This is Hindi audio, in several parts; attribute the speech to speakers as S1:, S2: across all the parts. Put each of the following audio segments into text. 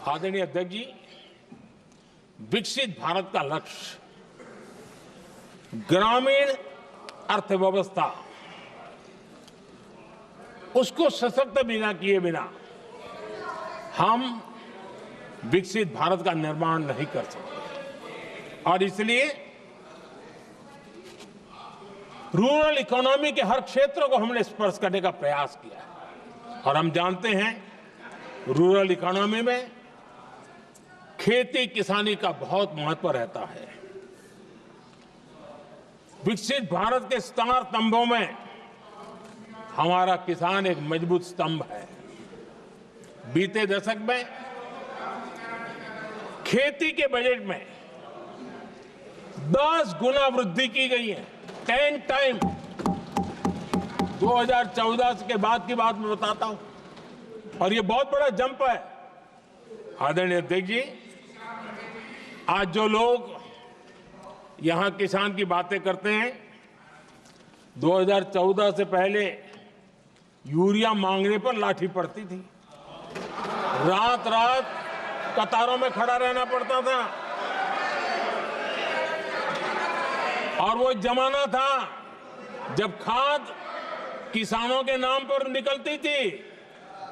S1: आदरणीय अध्यक्ष जी, विकसित भारत का लक्ष्य ग्रामीण अर्थव्यवस्था उसको सशक्त बिना किए बिना हम विकसित भारत का निर्माण नहीं कर सकते। और इसलिए रूरल इकोनॉमी के हर क्षेत्र को हमने स्पर्श करने का प्रयास किया है। और हम जानते हैं रूरल इकोनॉमी में खेती किसानी का बहुत महत्व रहता है। विकसित भारत के स्टार स्तंभों में हमारा किसान एक मजबूत स्तंभ है। बीते दशक में खेती के बजट में 10 गुना वृद्धि की गई है, 10 टाइम। 2014 के बाद की बात मैं बताता हूं, और ये बहुत बड़ा जंप है। आदरणीय अध्यक्ष जी, आज जो लोग यहां किसान की बातें करते हैं, 2014 से पहले यूरिया मांगने पर लाठी पड़ती थी, रात रात कतारों में खड़ा रहना पड़ता था। और वो जमाना था जब खाद किसानों के नाम पर निकलती थी,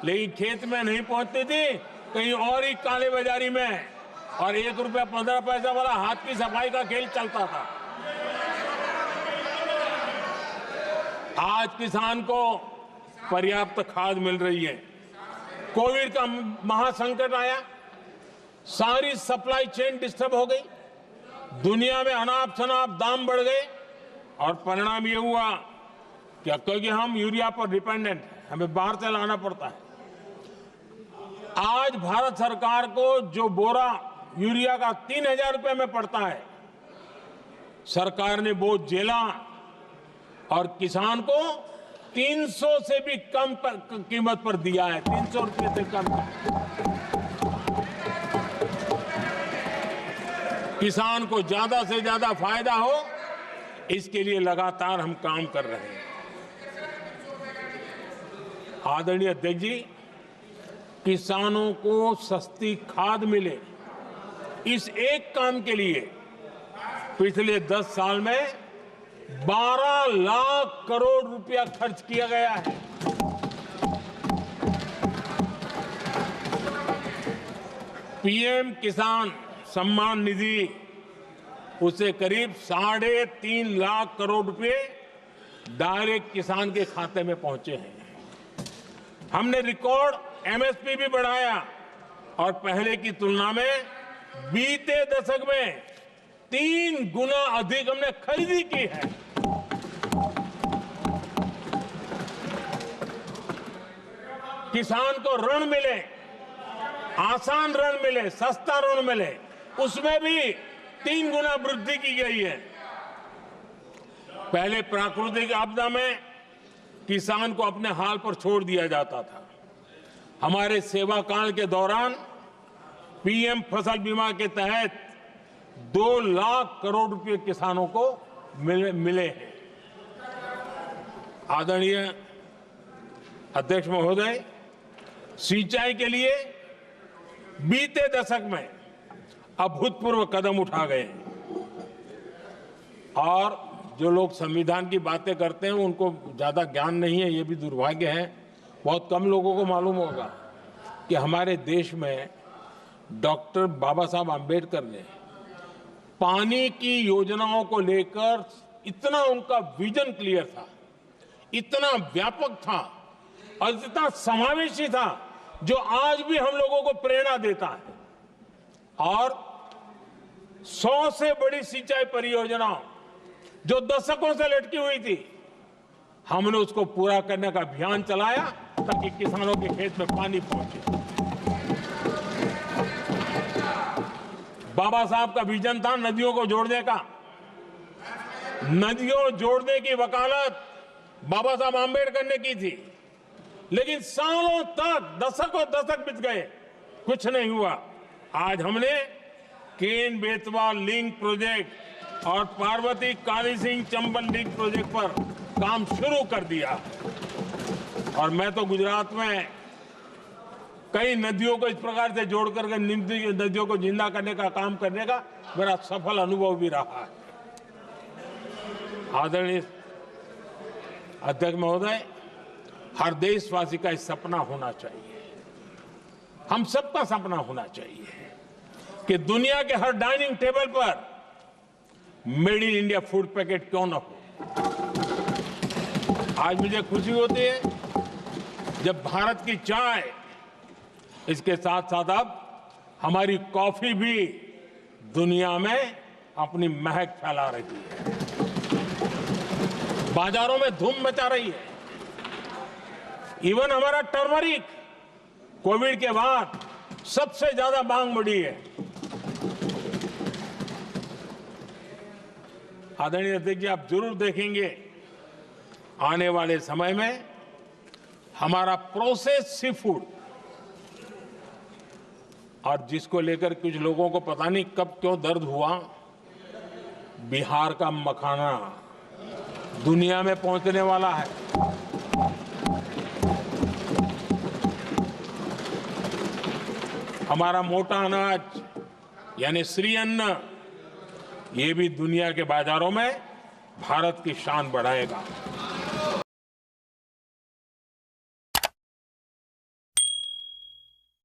S1: लेकिन खेत में नहीं पहुंचती थी, कहीं और ही काले बाजारी में, और 1 रुपया 15 पैसा वाला हाथ की सफाई का खेल चलता था। आज किसान को पर्याप्त खाद मिल रही है। कोविड का महासंकट आया, सारी सप्लाई चेन डिस्टर्ब हो गई, दुनिया में अनाप शनाप दाम बढ़ गए, और परिणाम ये हुआ कि क्योंकि हम यूरिया पर डिपेंडेंट हैं, हमें बाहर से लाना पड़ता है। आज भारत सरकार को जो बोरा यूरिया का 3000 रुपए में पड़ता है, सरकार ने वो झेला और किसान को 300 से भी कम कीमत पर दिया है, 300 रुपए से कम। किसान को ज्यादा से ज्यादा फायदा हो, इसके लिए लगातार हम काम कर रहे हैं। आदरणीय अध्यक्ष जी, किसानों को सस्ती खाद मिले, इस एक काम के लिए पिछले 10 साल में 12 लाख करोड़ रुपया खर्च किया गया है। पीएम किसान सम्मान निधि, उसे करीब 3.5 लाख करोड़ रुपए डायरेक्ट किसान के खाते में पहुंचे हैं। हमने रिकॉर्ड एमएसपी भी बढ़ाया, और पहले की तुलना में बीते दशक में 3 गुना अधिक हमने खरीदी की है। किसान को ऋण मिले, आसान ऋण मिले, सस्ता ऋण मिले, उसमें भी 3 गुना वृद्धि की गई है। पहले प्राकृतिक आपदा में किसान को अपने हाल पर छोड़ दिया जाता था। हमारे सेवा काल के दौरान पीएम फसल बीमा के तहत 2 लाख करोड़ रुपए किसानों को मिले हैं। आदरणीय अध्यक्ष महोदय, सिंचाई के लिए बीते दशक में अभूतपूर्व कदम उठा गए, और जो लोग संविधान की बातें करते हैं उनको ज्यादा ज्ञान नहीं है, ये भी दुर्भाग्य है। बहुत कम लोगों को मालूम होगा कि हमारे देश में डॉक्टर बाबा साहब आम्बेडकर ने पानी की योजनाओं को लेकर इतना उनका विजन क्लियर था, इतना व्यापक था और इतना समावेशी था, जो आज भी हम लोगों को प्रेरणा देता है। और 100 से बड़ी सिंचाई परियोजना जो दशकों से लटकी हुई थी, हमने उसको पूरा करने का अभियान चलाया ताकि किसानों के खेत में पानी पहुंचे। बाबा साहब का विजन था नदियों को जोड़ने का। नदियों जोड़ने की वकालत बाबा साहब आम्बेडकर ने की थी, लेकिन सालों तक, दशकों दशक बीत गए, कुछ नहीं हुआ। आज हमने केन बेतवा लिंक प्रोजेक्ट और पार्वती काली सिंह चंबल लिंक प्रोजेक्ट पर काम शुरू कर दिया। और मैं तो गुजरात में कई नदियों को इस प्रकार से जोड़ करके नदियों को जिंदा करने का काम करने का मेरा सफल अनुभव भी रहा है। आदरणीय अध्यक्ष महोदय, हर देशवासी का इस सपना होना चाहिए, हम सबका सपना होना चाहिए कि दुनिया के हर डाइनिंग टेबल पर made in India food packet क्यों न हो। आज मुझे खुशी होती है जब भारत की चाय, इसके साथ साथ अब हमारी कॉफी भी दुनिया में अपनी महक फैला रही है, बाजारों में धूम मचा रही है। इवन हमारा टर्मरिक कोविड के बाद सबसे ज्यादा मांग बढ़ी है। आदरणीय अध्यक्ष जी, आप जरूर देखेंगे आने वाले समय में हमारा प्रोसेस सी फूड, और जिसको लेकर कुछ लोगों को पता नहीं कब क्यों दर्द हुआ, बिहार का मखाना दुनिया में पहुंचने वाला है। हमारा मोटा अनाज यानी श्री अन्न, ये भी दुनिया के बाजारों में भारत की शान बढ़ाएगा।